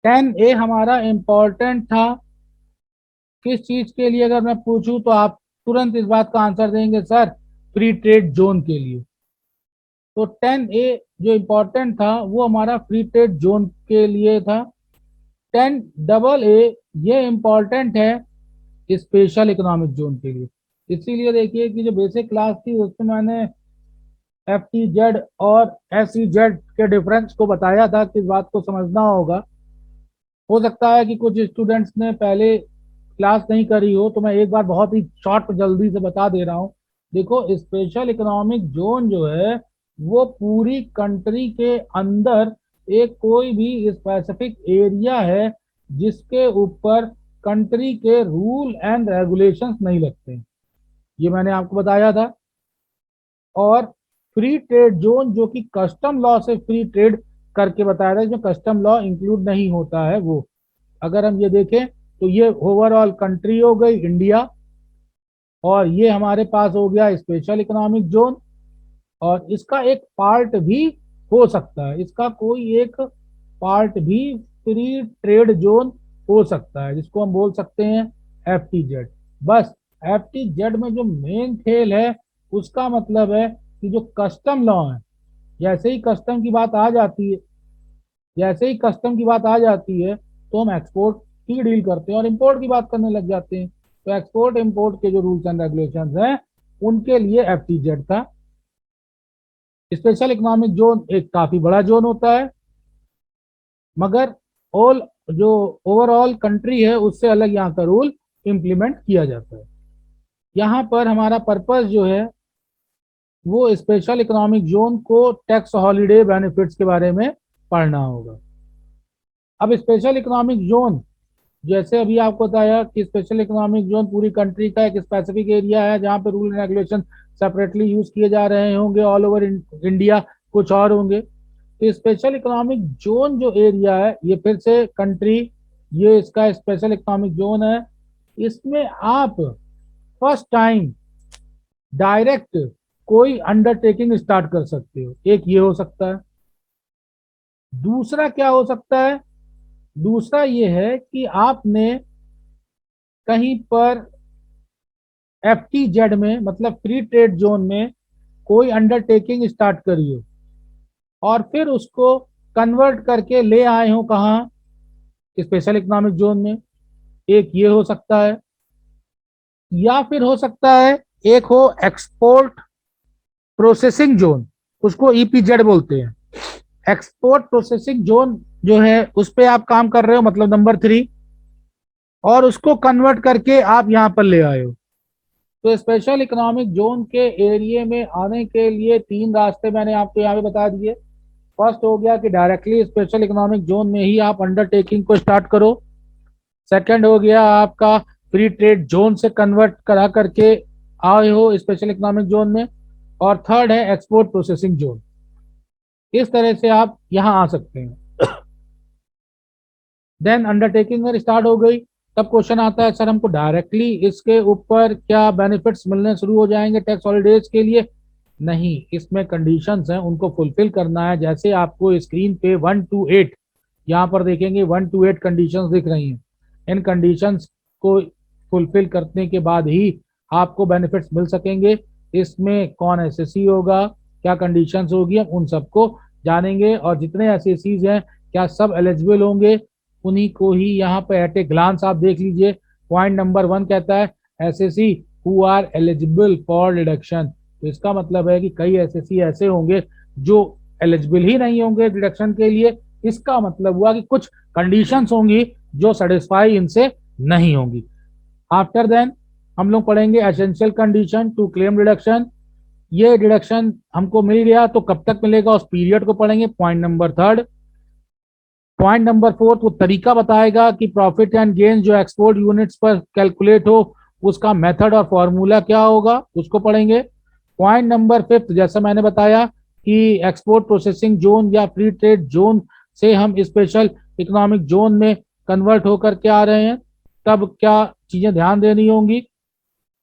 10A हमारा important था किस चीज के लिए, अगर मैं पूछूं तो आप तुरंत इस बात का आंसर देंगे सर, फ्री ट्रेड जोन के लिए। तो 10A जो इंपॉर्टेंट था वो हमारा फ्री ट्रेड जोन के लिए था। 10AA ये इंपॉर्टेंट है स्पेशल इकोनॉमिक जोन के लिए। इसीलिए देखिए कि जो बेसिक क्लास थी उसमें मैंने FTZ और SEZ के डिफरेंस को बताया था कि इस बात को समझना होगा। हो सकता है कि कुछ स्टूडेंट्स ने पहले क्लास नहीं करी हो, तो मैं एक बार बहुत ही शॉर्ट जल्दी से बता दे रहा हूँ। देखो, स्पेशल इकोनॉमिक जोन जो है वो पूरी कंट्री के अंदर एक कोई भी स्पेसिफिक एरिया है जिसके ऊपर कंट्री के रूल एंड रेगुलेशंस नहीं लगते। ये मैंने आपको बताया था। और फ्री ट्रेड जोन जो कि कस्टम लॉ से फ्री ट्रेड करके बताया था, जो कस्टम लॉ इंक्लूड नहीं होता है वो। अगर हम ये देखें तो ये ओवरऑल कंट्री हो गई इंडिया, और ये हमारे पास हो गया स्पेशल इकोनॉमिक जोन। और इसका एक पार्ट भी हो सकता है, इसका कोई एक पार्ट भी फ्री ट्रेड जोन हो सकता है, जिसको हम बोल सकते हैं FTZ। बस FTZ में जो मेन खेल है उसका मतलब है कि जो कस्टम लॉ है, जैसे ही कस्टम की बात आ जाती है जैसे ही कस्टम की बात आ जाती है तो हम एक्सपोर्ट की डील करते हैं और इंपोर्ट की बात करने लग जाते हैं। तो एक्सपोर्ट इंपोर्ट के जो रूल्स एंड रेगुलेशंस हैं उनके लिए FTZ था। स्पेशल इकोनॉमिक जोन एक काफी बड़ा जोन होता है, मगर ऑल जो ओवरऑल कंट्री है उससे अलग यहाँ का रूल इम्प्लीमेंट किया जाता है। यहाँ पर हमारा पर्पस जो है वो स्पेशल इकोनॉमिक जोन को टैक्स हॉलीडे बेनिफिट्स के बारे में पढ़ना होगा। अब स्पेशल इकोनॉमिक जोन, जैसे अभी आपको बताया कि स्पेशल इकोनॉमिक जोन पूरी कंट्री का एक स्पेसिफिक एरिया है जहाँ पे rule and regulation separately use किए जा रहे होंगे ऑल ओवर इंडिया, कुछ और होंगे। तो स्पेशल इकोनॉमिक जोन जो एरिया है ये फिर से कंट्री, ये इसका स्पेशल इकोनॉमिक जोन है। इसमें आप फर्स्ट टाइम डायरेक्ट कोई अंडरटेकिंग स्टार्ट कर सकते हो, एक ये हो सकता है। दूसरा क्या हो सकता है? दूसरा ये है कि आपने कहीं पर FTZ में, मतलब फ्री ट्रेड जोन में, कोई अंडरटेकिंग स्टार्ट करी हो और फिर उसको कन्वर्ट करके ले आए हो कहाँ, स्पेशल इकोनॉमिक जोन में। एक ये हो सकता है, या फिर हो सकता है एक हो एक्सपोर्ट प्रोसेसिंग जोन, उसको EPZ बोलते हैं। एक्सपोर्ट प्रोसेसिंग जोन जो है उस पे आप काम कर रहे हो, मतलब नंबर 3, और उसको कन्वर्ट करके आप यहाँ पर ले आए हो। तो स्पेशल इकोनॉमिक जोन के एरिया में आने के लिए 3 रास्ते मैंने आपको यहाँ पे बता दिए। फर्स्ट हो गया कि डायरेक्टली स्पेशल इकोनॉमिक जोन में ही आप अंडरटेकिंग को स्टार्ट करो। सेकंड हो गया आपका फ्री ट्रेड जोन से कन्वर्ट करा करके आए हो स्पेशल इकोनॉमिक जोन में। और थर्ड है एक्सपोर्ट प्रोसेसिंग जोन। इस तरह से आप यहाँ आ सकते हैं। देन अंडरटेकिंग अगर स्टार्ट हो गई, तब क्वेश्चन आता है सर हमको डायरेक्टली इसके ऊपर क्या बेनिफिट्स मिलने शुरू हो जाएंगे टैक्स हॉलीडेज के लिए? नहीं, इसमें कंडीशंस हैं, उनको फुलफिल करना है। जैसे आपको स्क्रीन पे 1 to 8 यहाँ पर देखेंगे, 1 to 8 कंडीशंस दिख रही हैं। इन कंडीशंस को फुलफिल करने के बाद ही आपको बेनिफिट्स मिल सकेंगे। इसमें कौन एसएससी होगा, क्या कंडीशंस होगी, हम उन सबको जानेंगे। और जितने एसएससीज हैं क्या सब एलिजिबल होंगे, उन्हीं को ही यहाँ पे एट ए ग्लांस आप देख लीजिए। पॉइंट नंबर 1 कहता है SSC who are eligible for deduction. तो इसका मतलब है कि कई एसएससी ऐसे होंगे जो एलिजिबल ही नहीं होंगे डिडक्शन के लिए। इसका मतलब हुआ कि कुछ कंडीशंस होंगी जो सेटिस्फाई इनसे नहीं होंगी। आफ्टर देन हम लोग पढ़ेंगे essential condition to claim deduction. ये डिडक्शन हमको मिल गया तो कब तक मिलेगा उस पीरियड को पढ़ेंगे, पॉइंट नंबर 3। पॉइंट नंबर 4 वो तरीका बताएगा कि प्रॉफिट एंड गेन जो एक्सपोर्ट यूनिट्स पर कैलकुलेट हो उसका मेथड और फॉर्मूला क्या होगा, उसको पढ़ेंगे। पॉइंट नंबर 5 जैसा मैंने बताया कि एक्सपोर्ट प्रोसेसिंग जोन या फ्री ट्रेड जोन से हम स्पेशल इकोनॉमिक जोन में कन्वर्ट होकर के आ रहे हैं, तब क्या चीजें ध्यान देनी होंगी,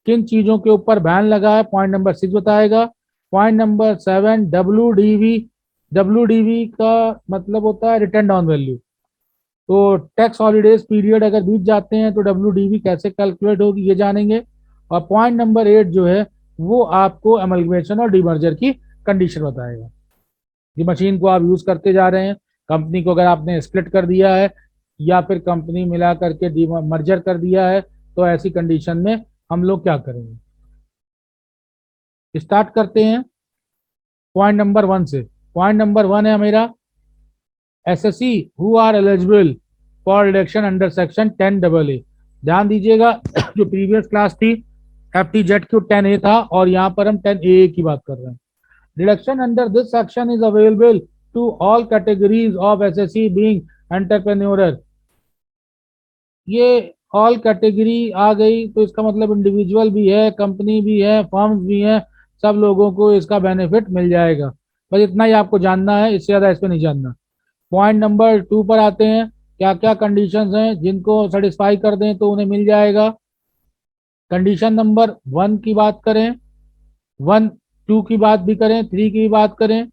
किन चीजों के ऊपर बैन लगा है, पॉइंट नंबर 6 बताएगा। Point number 7 WDV। WDV का मतलब होता है रिटर्न ऑन वैल्यू। तो टैक्स हॉलीडेज पीरियड अगर बीत जाते हैं तो WDV कैसे कैलकुलेट होगी ये जानेंगे। और पॉइंट नंबर 8 जो है वो आपको अमलगमेशन और डीमर्जर की कंडीशन बताएगा। ये मशीन को आप यूज करते जा रहे हैं, कंपनी को अगर आपने स्प्लिट कर दिया है या फिर कंपनी मिला करके मर्जर कर दिया है, तो ऐसी कंडीशन में हम लोग क्या करेंगे। स्टार्ट करते हैं पॉइंट नंबर 1 से। पॉइंट नंबर 1 है मेरा SSC who are eligible for reduction under section 10AA। ध्यान दीजिएगा जो प्रीवियस क्लास थी FTZ क्यू 10A था और यहाँ पर हम 10AA की बात कर रहे हैं। Reduction under this section is available to all categories of SSE being entrepreneur। ये ऑल कैटेगरी आ गई तो इसका मतलब इंडिविजुअल भी है, कंपनी भी है, फर्म्स भी हैं, सब लोगों को इसका बेनिफिट मिल जाएगा। बस इतना ही आपको जानना है, इससे ज़्यादा इस पर नहीं जानना। पॉइंट नंबर 2 पर आते हैं, क्या क्या कंडीशंस हैं जिनको सेटिस्फाई कर दें तो उन्हें मिल जाएगा। कंडीशन नंबर 1 की बात करें, 1 2 की बात भी करें, 3 की भी बात करें,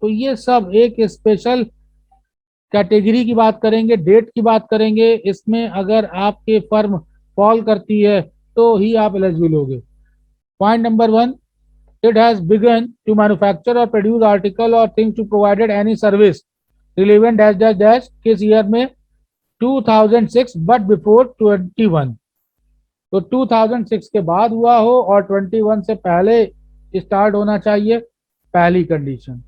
तो ये सब एक स्पेशल कैटेगरी की बात करेंगे, डेट की बात करेंगे। इसमें अगर आपके फर्म फॉल करती है तो ही आप एलिजिबल होगे। Point number 1, it has begun to manufacture और प्रोड्यूस आर्टिकल और things to provided any service relevant dash dash dash किस ईयर में 2006 बट बिफोर 21। तो 2006 के बाद हुआ हो और 21 से पहले स्टार्ट होना चाहिए, पहली condition.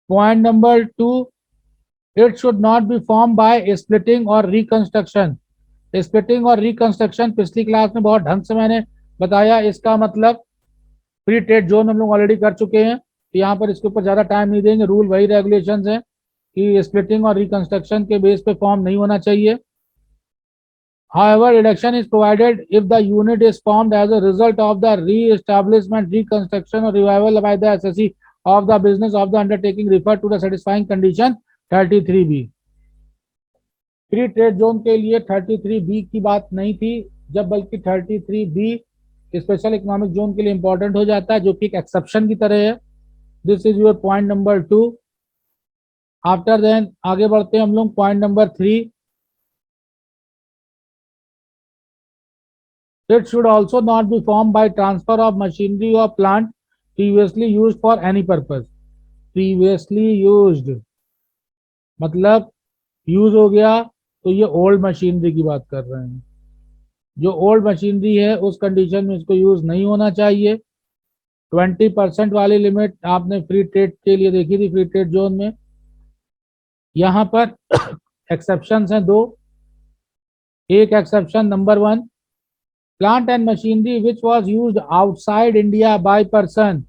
Point number 2, it should not be form by splitting और रिकंस्ट्रक्शन। स्प्लिटिंग और रिकंस्ट्रक्शन पिछली क्लास में बहुत ढंग से मैंने बताया, इसका मतलब फ्री ट्रेड जोन हम लोग ऑलरेडी कर चुके हैं, तो यहाँ पर इसके ऊपर ज्यादा टाइम नहीं देंगे। रूल वही रेगुलेशंस हैं कि स्प्लिटिंग और रिकंस्ट्रक्शन के बेस पे फॉर्म नहीं होना चाहिए। However, reduction is provided if the unit is formed as a result of the re-establishment, reconstruction, or revival by the SSE of the business of the undertaking referred to the satisfying condition 33B। Free trade zone के लिए 33B की बात नहीं थी, जब बल्कि 33B special economic zone के लिए इंपॉर्टेंट हो जाता है, जो कि एक एक्सेप्शन की तरह है। This is your point number 2। After then आगे बढ़ते हैं हम लोग point number 3। It should also not be formed by transfer of machinery or plant previously used for any purpose। previously used मतलब यूज हो गया तो ये ओल्ड मशीनरी की बात कर रहे हैं। जो ओल्ड मशीनरी है उस कंडीशन में इसको यूज नहीं होना चाहिए। 20% वाली लिमिट आपने फ्री ट्रेड के लिए देखी थी फ्री ट्रेड जोन में। यहाँ पर एक्सेप्शंस हैं 2। एक exception number 1, plant and machinery which was used outside India by person.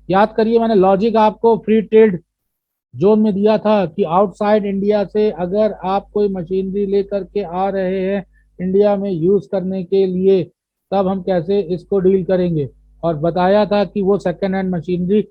याद करिए मैंने लॉजिक आपको फ्री ट्रेड जोन में दिया था कि आउटसाइड इंडिया से अगर आप कोई मशीनरी लेकर के आ रहे हैं इंडिया में यूज करने के लिए, तब हम कैसे इसको डील करेंगे। और बताया था कि वो सेकेंड हैंड मशीनरी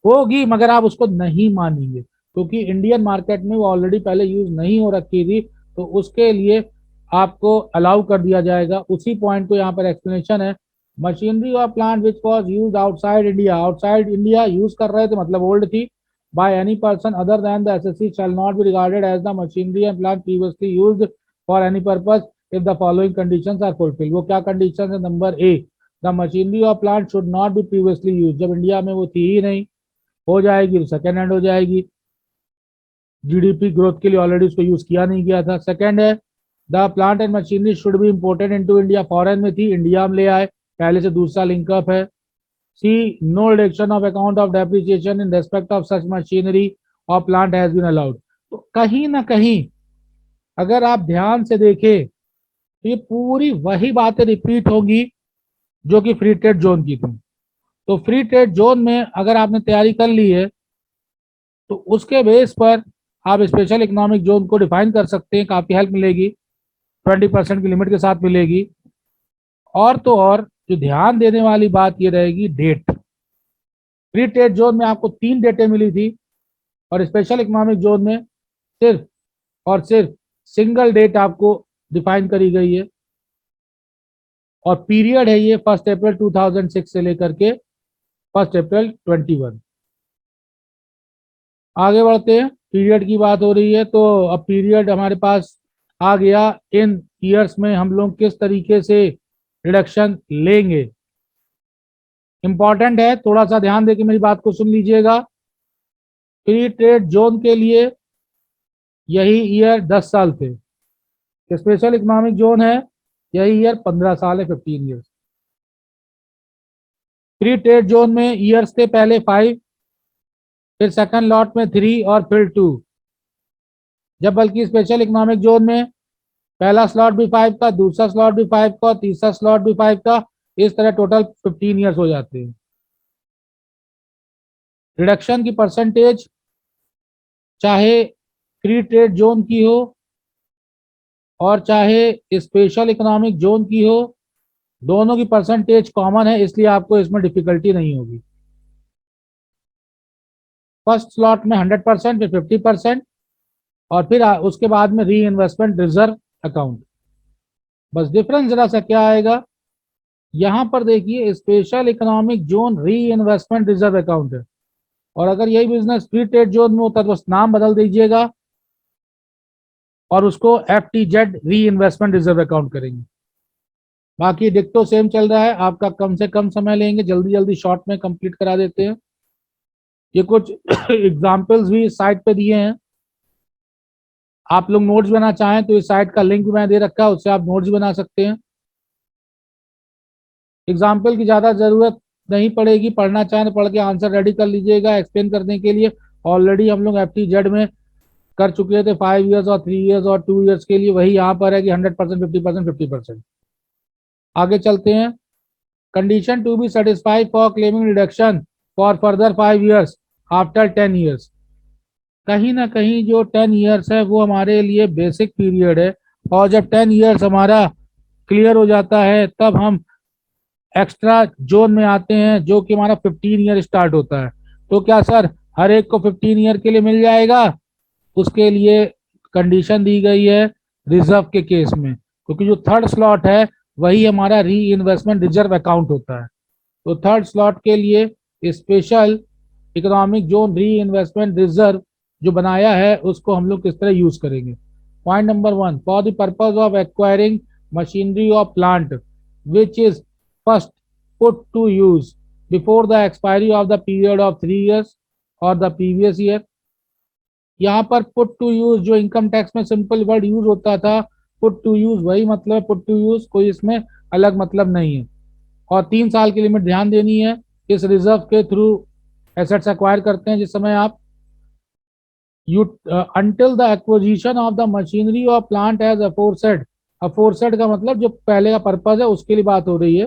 होगी मगर आप उसको नहीं मानेंगे क्योंकि इंडियन मार्केट में वो ऑलरेडी पहले यूज नहीं हो रखी थी, तो उसके लिए आपको अलाउ कर दिया जाएगा। उसी पॉइंट को यहाँ पर एक्सप्लेनेशन है, मशीनरी और plant which was use outside India. Outside India use कर रहे थे मतलब ओल्ड थी। by any person other than the SSC shall not be regarded as the machinery and plant previously used for any purpose if the following conditions are fulfilled। वो क्या condition है, number A, the machinery और plant should not be previously use. जब India में वो थी ही नहीं, हो जाएगी तो सेकेंड हैंड हो जाएगी, जीडीपी ग्रोथ के लिए ऑलरेडी उसको यूज किया नहीं गया था। सेकेंड है the plant and machinery should be imported into India. Foreign में थी, इंडिया में ले आए, पहले से दूसरा लिंकअप है। C, no reduction of account of depreciation in respect of such machinery और प्लांट हैज बीन अलाउड। तो कहीं ना कहीं अगर आप ध्यान से देखें तो ये पूरी वही बातें रिपीट होंगी जो कि फ्री ट्रेड जोन की थी। तो फ्री ट्रेड जोन में अगर आपने तैयारी कर ली है तो उसके बेस पर आप स्पेशल इकोनॉमिक जोन को डिफाइन कर सकते हैं, काफी हेल्प मिलेगी, 20% की लिमिट के साथ मिलेगी। और तो और जो ध्यान देने वाली बात ये रहेगी डेट। फ्री ट्रेड जोन में आपको 3 डेटें मिली थी और स्पेशल इकोनॉमिक जोन में सिर्फ और सिर्फ सिंगल डेट आपको डिफाइन करी गई है और पीरियड है ये 1 अप्रैल 2006 से लेकर के 1 अप्रैल 21। आगे बढ़ते हैं, पीरियड की बात हो रही है तो अब पीरियड हमारे पास आ गया इन ईयर्स में हम लोग किस तरीके से रिडक्शन लेंगे। इंपॉर्टेंट है, थोड़ा सा ध्यान देके मेरी बात को सुन लीजिएगा। फ्री ट्रेड जोन के लिए यही ईयर 10 साल थे, स्पेशल इकोनॉमिक जोन है यही ईयर 15 साल है, 15 ईयर्स। फ्री ट्रेड जोन में ईयर्स थे पहले 5, फिर सेकंड लॉट में 3 और फिर 2। जब बल्कि स्पेशल इकोनॉमिक जोन में पहला स्लॉट भी 5 का, दूसरा स्लॉट भी 5 का, तीसरा स्लॉट भी 5 का, इस तरह टोटल 15 ईयर्स हो जाते हैं। रिडक्शन की परसेंटेज चाहे फ्री ट्रेड जोन की हो और चाहे स्पेशल इकोनॉमिक जोन की हो, दोनों की परसेंटेज कॉमन है, इसलिए आपको इसमें डिफिकल्टी नहीं होगी। फर्स्ट स्लॉट में 100%, फिर 50%, और फिर उसके बाद में री इन्वेस्टमेंट रिजर्व अकाउंट। बस डिफरेंस जरा सा क्या आएगा, यहां पर देखिए स्पेशल इकोनॉमिक जोन री इन्वेस्टमेंट रिजर्व अकाउंट है, और अगर यही बिजनेस फ्री ट्रेड जोन में होता तो बस नाम बदल दीजिएगा और उसको FTZ री इन्वेस्टमेंट रिजर्व अकाउंट करेंगे। बाकी डिक्टो सेम चल रहा है, आपका कम से कम समय लेंगे, जल्दी जल्दी शॉर्ट में कंप्लीट करा देते हैं। ये कुछ एग्जाम्पल्स भी साइट पे दिए हैं, आप लोग नोट्स बना चाहें तो इस साइट का लिंक मैंने दे रखा है, उससे आप नोट्स बना सकते हैं। एग्जाम्पल की ज्यादा जरूरत नहीं पड़ेगी, पढ़ना चाहें तो पढ़ के आंसर रेडी कर लीजिएगा एक्सप्लेन करने के लिए। ऑलरेडी हम लोग FTZ में कर चुके थे 5 ईयर्स और 3 ईयर्स और 2 ईयर्स के लिए, वही यहाँ पर है कि 100%, 50%, 50%। आगे चलते हैं। Condition to be satisfied for claiming reduction for further 5 years after 10 years. कहीं ना कहीं जो 10 ईयर्स है वो हमारे लिए बेसिक पीरियड है, और जब 10 ईयर्स हमारा क्लियर हो जाता है तब हम एक्स्ट्रा जोन में आते हैं, जो कि हमारा 15 ईयर स्टार्ट होता है। तो क्या सर हर एक को 15 ईयर के लिए मिल जाएगा? उसके लिए कंडीशन दी गई है रिजर्व के केस में, क्योंकि जो थर्ड स्लॉट है वही हमारा री इन्वेस्टमेंट रिजर्व अकाउंट होता है। तो थर्ड स्लॉट के लिए स्पेशल इकोनॉमिक जोन री इन्वेस्टमेंट रिजर्व जो बनाया है उसको हम लोग किस तरह यूज करेंगे। Point number 1, for the purpose of acquiring machinery और plant which is first put to use before the expiry of the period of 3 years और द प्रीवियस ईयर। यहाँ पर पुट टू यूज जो इनकम टैक्स में simple word use होता था, put to use वही मतलब है पुट टू यूज, कोई इसमें अलग मतलब नहीं है। और 3 साल की लिमिट ध्यान देनी है। इस रिजर्व के थ्रू एसेट्स एक्वायर करते हैं जिस समय आप you until the acquisition of the machinery और प्लांट एज अफोरसेड। अफोरसेड का मतलब जो पहले का पर्पज है उसके लिए बात हो रही है।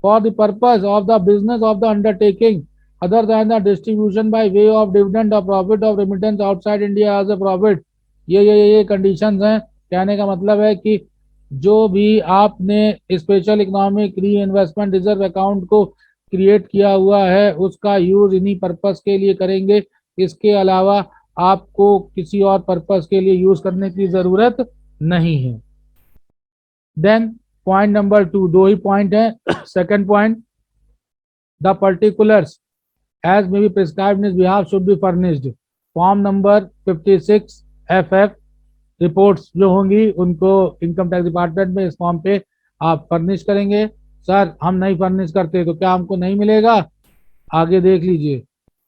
For the purpose of the business of the undertaking other than the distribution by way of dividend और profit of remittance outside India as a profit. ये कंडीशंस हैं। कहने का मतलब है कि जो भी आपने special economic reinvestment reserve account को क्रिएट किया हुआ है उसका यूज इन्हीं पर्पस के लिए करेंगे, इसके अलावा आपको किसी और पर्पस के लिए यूज करने की जरूरत नहीं है। देन पॉइंट नंबर 2, दो ही पॉइंट है। Second point, the particulars as may be prescribed in his behalf should be furnished। Form number 56FF reports जो होंगी उनको इनकम टैक्स डिपार्टमेंट में इस फॉर्म पे आप फर्निश करेंगे। सर हम नहीं फर्निश करते तो क्या हमको नहीं मिलेगा? आगे देख लीजिए,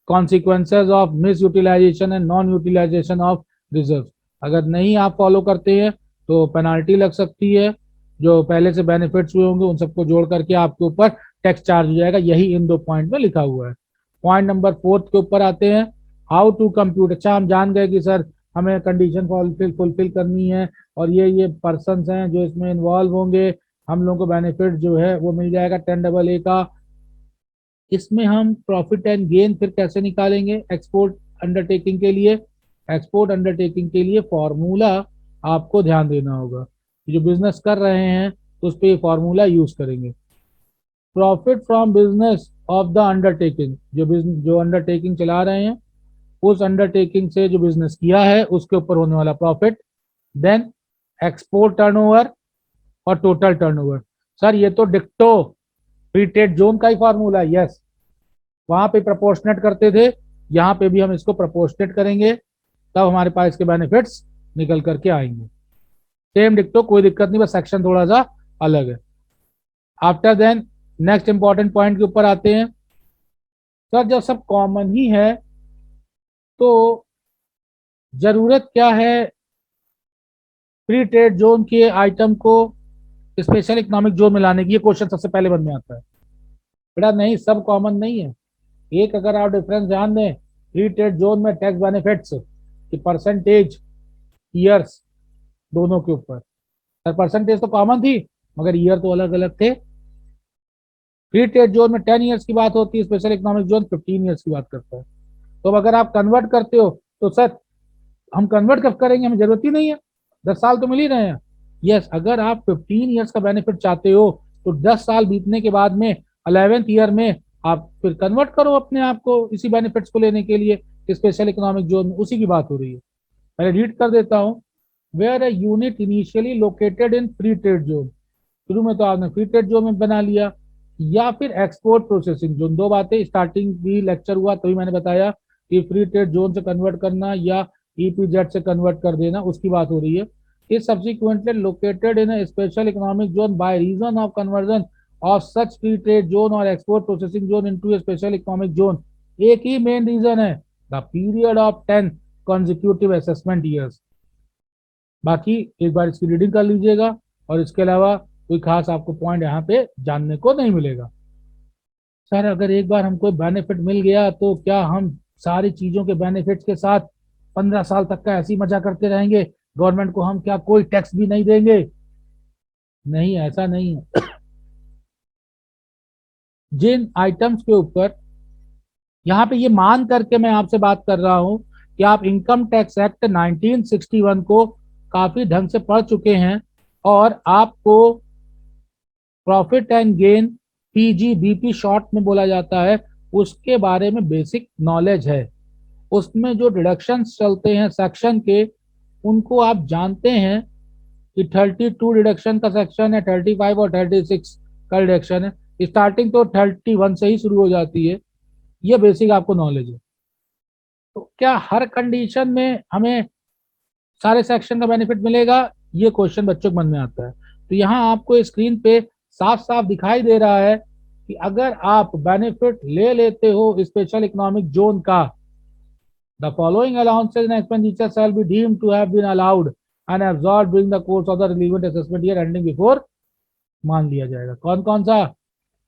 consequences of misutilization and non utilization of reserve. अगर नहीं आप फॉलो करते हैं तो पेनाल्टी लग सकती है, जो पहले से बेनिफिट्स हुए होंगे उन सबको जोड़ करके आपके ऊपर टैक्स चार्ज हो जाएगा। यही इन 2 पॉइंट में लिखा हुआ है। पॉइंट नंबर 4 के ऊपर आते हैं, हाउ टू कंप्यूट। अच्छा हम जान गए कि सर हमें कंडीशन फुलफिल करनी है और ये पर्सन हैं जो इसमें इन्वॉल्व होंगे, हम लोगों को बेनिफिट जो है वो मिल जाएगा 10AA का। इसमें हम प्रॉफिट एंड गेन फिर कैसे निकालेंगे एक्सपोर्ट अंडरटेकिंग के लिए? एक्सपोर्ट अंडरटेकिंग के लिए फॉर्मूला आपको ध्यान देना होगा, जो बिजनेस कर रहे हैं उस पर फॉर्मूला यूज करेंगे। Profit from business of the undertaking, जो अंडरटेकिंग चला रहे हैं उस अंडरटेकिंग से जो बिजनेस किया है उसके ऊपर होने वाला प्रॉफिट। देन एक्सपोर्ट टर्नओवर और टोटल टर्नओवर। सर ये तो डिक्टो फ्री ट्रेड जोन का ही फॉर्मूला है। यस, वहां पे प्रपोर्शनेट करते थे, यहाँ पे भी हम इसको प्रपोर्शनेट करेंगे, तब हमारे पास इसके बेनिफिट्स निकल करके आएंगे। सेम डिक्टो, कोई दिक्कत नहीं, बस सेक्शन थोड़ा सा अलग है। After then next important point के ऊपर आते हैं। सर जब सब कॉमन ही है तो जरूरत क्या है फ्री ट्रेड जोन के आइटम को स्पेशल इकोनॉमिक जोन में लाने की? ये क्वेश्चन सबसे पहले मन में आता है। बेटा नहीं, सब कॉमन नहीं है। एक अगर आप डिफरेंस ध्यान दें, फ्री ट्रेड जोन में टैक्स बेनिफिट्स की परसेंटेज ईयर्स दोनों के ऊपर, सर परसेंटेज तो कॉमन थी मगर ईयर तो अलग अलग थे। फ्री ट्रेड जोन में 10 ईयर्स की बात होती है, स्पेशल इकोनॉमिक जोन 15 ईयर्स की बात करता है। तो अब अगर आप कन्वर्ट करते हो तो सर हम कन्वर्ट कब करेंगे, हमें जरूरत ही नहीं है, 10 साल तो मिल ही रहे हैं। यस, अगर आप 15 ईयर्स का बेनिफिट चाहते हो तो 10 साल बीतने के बाद में 11th ईयर में आप फिर कन्वर्ट करो अपने आप को इसी बेनिफिट्स को लेने के लिए स्पेशल इकोनॉमिक जोन में। उसी की बात हो रही है। पहले रीड कर देता हूँ। Where a unit initially located in free trade zone, शुरू में तो आपने फ्री ट्रेड जोन में बना लिया, या फिर एक्सपोर्ट प्रोसेसिंग जोन। दो बातें, स्टार्टिंग भी लेक्चर हुआ तभी मैंने बताया कि फ्री ट्रेड जोन से कन्वर्ट करना या ईपीजेड से कन्वर्ट कर देना, उसकी बात हो रही है। Is subsequently located in a special economic zone by reason of conversion of such free trade zone और export processing zone into a special economic zone. एक ही मेन रीजन है, the period of 10 consecutive assessment years। बाकी एक बार इसकी reading कर लीजिएगा और इसके अलावा कोई खास आपको पॉइंट यहाँ पे जानने को नहीं मिलेगा। सर अगर एक बार हमको बेनिफिट मिल गया तो क्या हम सारी चीजों के बेनिफिट्स के साथ 15 साल तक का ऐसी मजा करते रहेंगे? गवर्नमेंट को हम क्या कोई टैक्स भी नहीं देंगे? नहीं, ऐसा नहीं है। जिन आइटम्स के ऊपर यहाँ पे ये मान करके मैं आपसे बात कर रहा हूं कि आप इनकम टैक्स एक्ट 1961 को काफी ढंग से पढ़ चुके हैं और आपको profit and gain, PGBP short में बोला जाता है, उसके बारे में बेसिक नॉलेज है। उसमें जो डिडक्शंस चलते हैं सेक्शन के, उनको आप जानते हैं कि 32 डिडक्शन का सेक्शन है, 35 और 36 का डिडक्शन है। स्टार्टिंग तो 31 से ही शुरू हो जाती है। ये बेसिक आपको नॉलेज है। तो क्या हर कंडीशन में हमें सारे सेक्शन का बेनिफिट मिलेगा? ये क्वेश्चन बच्चों के मन में आता है। तो यहाँ आपको स्क्रीन पे साफ साफ दिखाई दे रहा है कि अगर आप बेनिफिट ले लेते हो स्पेशल इकोनॉमिक जोन का, the following allowances and expenditure shall be deemed to have been allowed and absorb during the course of the relevant assessment year ending before, मान लिया जाएगा। कौन कौन सा?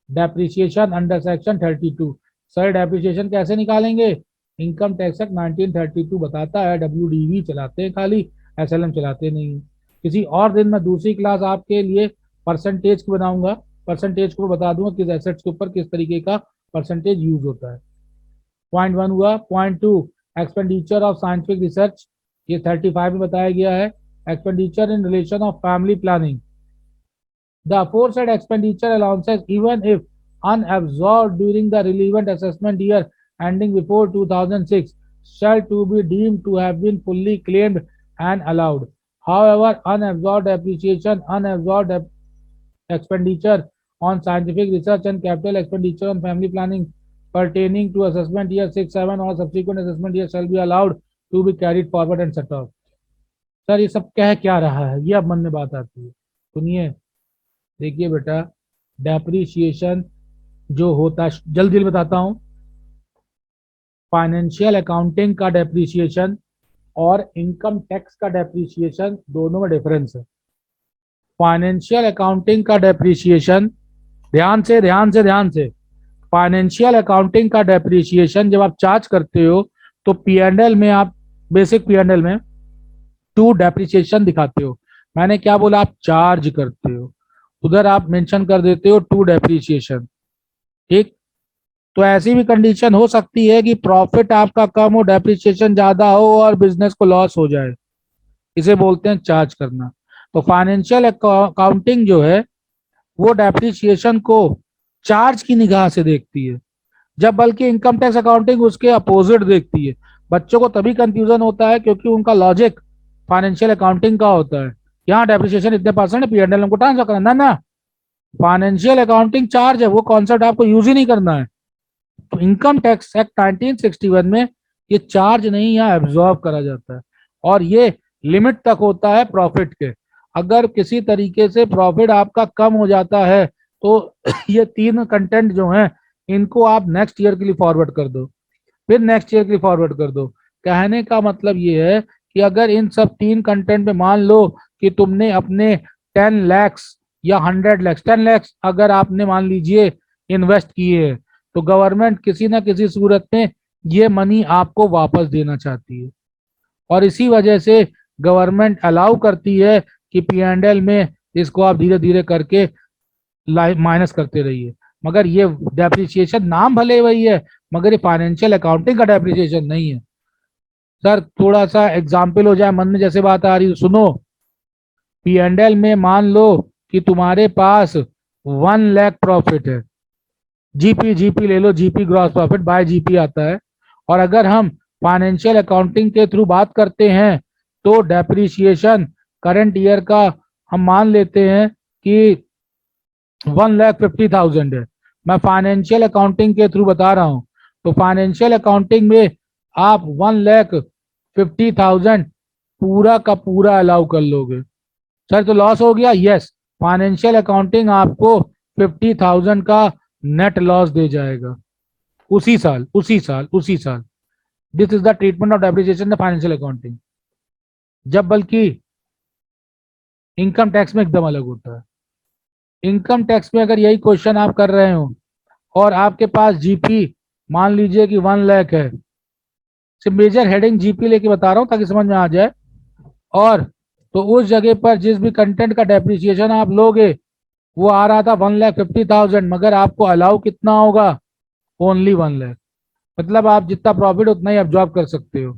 Depreciation under section 32। Sir depreciation कैसे निकालेंगे? Income tax act 1932 बताता है, डब्ल्यूडीवी चलाते हैं खाली, एसएलएम चलाते नहीं। किसी और दिन मैं दूसरी क्लास आपके लिए परसेंटेज की बनाऊंगा, परसेंटेज को बता दूंगा किस एसेट्स के ऊपर किस तरीके का परसेंटेज यूज होता है। पॉइंट 1 हुआ। Point 2, expenditure of scientific research, ये 35 में बताया गया है। Expenditure in relation of family planning, the aforesaid expenditure allowances, even if unabsorbed during the relevant assessment year ending before 2006, shall to be deemed to have been fully claimed and allowed. However, unabsorbed depreciation, unabsorbed expenditure on scientific research and capital expenditure on family planning pertaining to assessment year 6, 7 or subsequent assessment year shall be allowed to be carried forward and set off। Sir ये सब कह क्या रहा है, ये अब मन में बात आती है। सुनिए, देखिए बेटा, डेप्रीशिएशन जो होता है, जल्दी जल्दी बताता हूं। फाइनेंशियल अकाउंटिंग का डेप्रीशिएशन और इनकम टैक्स का डेप्रीशिएशन दोनों में डिफरेंस है। फाइनेंशियल अकाउंटिंग का डेप्रीशिएशन, ध्यान से ध्यान से ध्यान से, फाइनेंशियल अकाउंटिंग का डेप्रीशिएशन जब आप चार्ज करते हो तो पीएनएल में आप, बेसिक पीएनएल में टू डेप्रीशिएशन दिखाते हो। मैंने क्या बोला? आप चार्ज करते हो, उधर आप मेंशन कर देते हो टू डेप्रीशिएशन। ठीक, तो ऐसी भी कंडीशन हो सकती है कि प्रॉफिट आपका कम हो, डेप्रीशिएशन ज्यादा हो और बिजनेस को लॉस हो जाए, इसे बोलते हैं चार्ज करना। तो फाइनेंशियल अकाउंटिंग जो है वो डेप्रीशिएशन को चार्ज की निगाह से देखती है, जब बल्कि इनकम टैक्स अकाउंटिंग उसके अपोजिट देखती है। बच्चों को तभी कंफ्यूजन होता है क्योंकि उनका लॉजिक फाइनेंशियल अकाउंटिंग का होता है, यहाँ डेप्रीशिएशन इतने परसेंट पीएनएल हमको ट्रांसफर करना ना, फाइनेंशियल अकाउंटिंग चार्ज है, वो कॉन्सेप्ट आपको यूज ही नहीं करना है। तो इनकम टैक्स एक्ट 1961 में ये चार्ज नहीं, यहाँ एब्जॉर्ब करा जाता है और ये लिमिट तक होता है प्रॉफिट के। अगर किसी तरीके से प्रॉफिट आपका कम हो जाता है तो ये तीन कंटेंट जो हैं इनको आप नेक्स्ट ईयर के लिए फॉरवर्ड कर दो, फिर नेक्स्ट ईयर के लिए फॉरवर्ड कर दो। कहने का मतलब ये है कि अगर इन सब तीन कंटेंट में मान लो कि तुमने अपने 10 lakhs या 100 lakhs, 10 lakhs अगर आपने मान लीजिए इन्वेस्ट किए हैं, तो गवर्नमेंट किसी ना किसी सूरत में ये मनी आपको वापस देना चाहती है, और इसी वजह से गवर्नमेंट अलाउ करती है कि P&L में इसको आप धीरे धीरे करके माइनस करते रहिए। मगर ये डेप्रिसिएशन नाम भले वही है, मगर ये फाइनेंशियल अकाउंटिंग का डेप्रिसिएशन नहीं है। सर थोड़ा सा एग्जाम्पल हो जाए, मन में जैसे बात आ रही है सुनो। P&L में मान लो कि तुम्हारे पास 1 लाख प्रॉफिट है, जीपी जीपी ले लो, GP gross profit by GP आता है। और अगर हम फाइनेंशियल अकाउंटिंग के थ्रू बात करते हैं तो डेप्रिसिएशन करंट ईयर का हम मान लेते हैं कि 1,50,000 है। मैं फाइनेंशियल अकाउंटिंग के थ्रू बता रहा हूं, तो फाइनेंशियल अकाउंटिंग में आप 1,50,000 पूरा का पूरा अलाउ कर लोगे। सर तो लॉस हो गया, यस, फाइनेंशियल अकाउंटिंग आपको 50,000 का नेट लॉस दे जाएगा उसी साल, उसी साल, उसी साल। This is the treatment of depreciation in financial accounting. जब बल्कि इनकम टैक्स में एकदम अलग होता है। इनकम टैक्स में अगर यही क्वेश्चन आप कर रहे हो और आपके पास जीपी मान लीजिए कि 1 लाख है, सिर्फ मेजर हेडिंग जीपी लेके बता रहा हूं ताकि समझ में आ जाए, और तो उस जगह पर जिस भी कंटेंट का डेप्रिसिएशन आप लोगे वो आ रहा था 1,50,000, मगर आपको अलाउ कितना होगा, ओनली 1 लाख। मतलब आप जितना प्रॉफिट उतना ही अब्जॉर्ब कर सकते हो।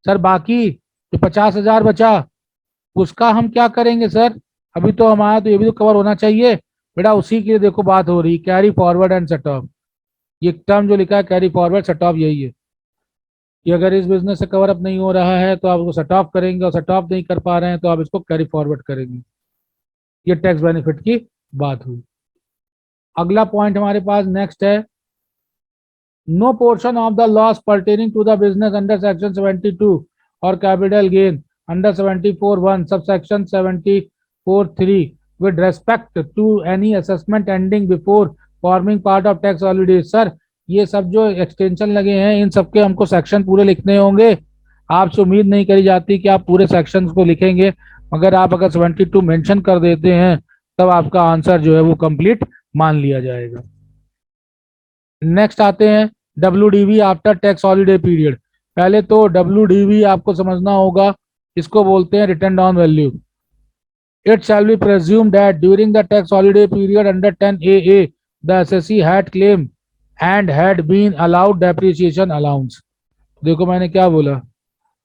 सर बाकी जो 50,000 बचा उसका हम क्या करेंगे सर, अभी तो हमारा तो ये भी तो कवर होना चाहिए। बेटा उसी के लिए देखो बात हो रही, carry forward and set of. ये टर्म जो लिखा है कैरी फॉरवर्ड सेट ऑफ, यही है कि अगर इस बिजनेस से कवर अप नहीं हो रहा है तो आप उसको सेट ऑफ करेंगे, और सेट ऑफ नहीं कर पा रहे हैं तो आप इसको कैरी फॉरवर्ड करेंगे। ये टैक्स बेनिफिट की बात हुई। अगला पॉइंट हमारे पास नेक्स्ट है, no portion of the loss pertaining to the business under section 72 और capital gain under 74(1) subsection 74(3) with respect to any assessment ending before forming part of tax holiday। Sir ये सब जो एक्सटेंशन लगे हैं इन सबके हमको सेक्शन पूरे लिखने होंगे। आपसे उम्मीद नहीं करी जाती कि आप पूरे सेक्शन को लिखेंगे, मगर आप अगर 72 मेंशन कर देते हैं तब आपका आंसर जो है वो कंप्लीट मान लिया जाएगा। नेक्स्ट आते हैं WDV after tax holiday period. पहले तो WDV आपको समझना होगा, इसको बोलते हैं return on value. It shall be presume that during the tax holiday period under 10AA the SSC had claim and had been allowed depreciation allowance. देखो मैंने क्या बोला,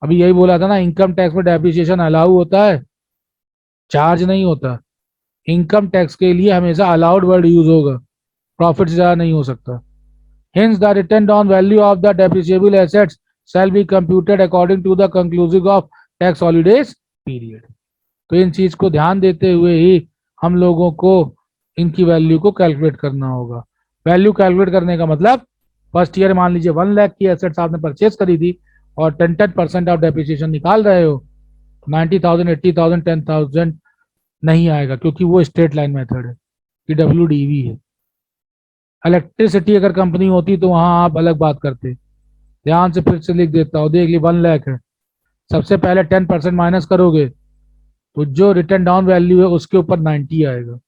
अभी यही बोला था ना, इनकम टैक्स में डेप्रिसिएशन अलाउ होता है, चार्ज नहीं होता। इनकम टैक्स के लिए हमेशा अलाउड वर्ड यूज होगा, प्रॉफिट से ज्यादा नहीं हो सकता। Hence, the return on value of the depreciable assets shall be computed according to the conclusive of tax holidays period। तो इन चीज को ध्यान देते हुए ही हम लोगों को इनकी वैल्यू को कैलकुलेट करना होगा। वैल्यू कैलकुलेट करने का मतलब, फर्स्ट ईयर मान लीजिए 1 लाख की एसेट्स आपने परचेज करी थी और 10% ऑफ डेप्रिसिएशन निकाल रहे हो, 90,000, 80,000, 10,000 नहीं आएगा क्योंकि वो स्ट्रेट लाइन मेथड है, कि WDV है। इलेक्ट्रिसिटी अगर कंपनी होती तो वहां आप अलग बात करते। ध्यान से फिर से लिख देता हूं, देख ली 1 लाख है, सबसे पहले 10% माइनस करोगे तो जो रिटर्न डाउन वैल्यू है उसके ऊपर 90 आएगा।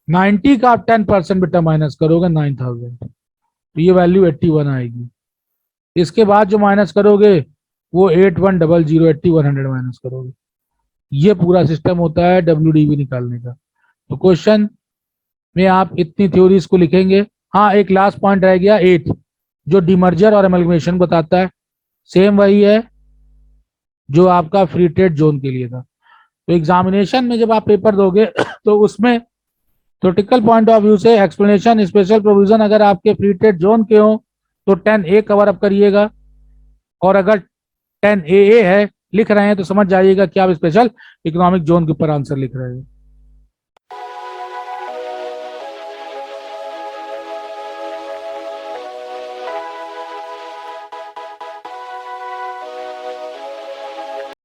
90 का आप 10% बेटा माइनस करोगे 9,000, तो ये वैल्यू 81 आएगी। इसके बाद जो माइनस करोगे वो 8100, 8100 माइनस करोगे। ये पूरा सिस्टम होता है WDV निकालने का। तो क्वेश्चन में आप इतनी थ्योरीज को लिखेंगे। हाँ एक लास्ट पॉइंट रह गया 8, जो डिमर्जर और एमलगमेशन बताता है, सेम वही है जो आपका फ्री ट्रेड जोन के लिए था। तो एग्जामिनेशन में जब आप पेपर दोगे तो उसमें थ्योरेटिकल पॉइंट ऑफ व्यू से एक्सप्लेनेशन, स्पेशल प्रोविजन अगर आपके फ्री ट्रेड जोन के हो तो 10A कवर अप करिएगा, और अगर 10AA है लिख रहे हैं तो समझ जाइएगा कि आप स्पेशल इकोनॉमिक जोन के ऊपर आंसर लिख रहे हैं।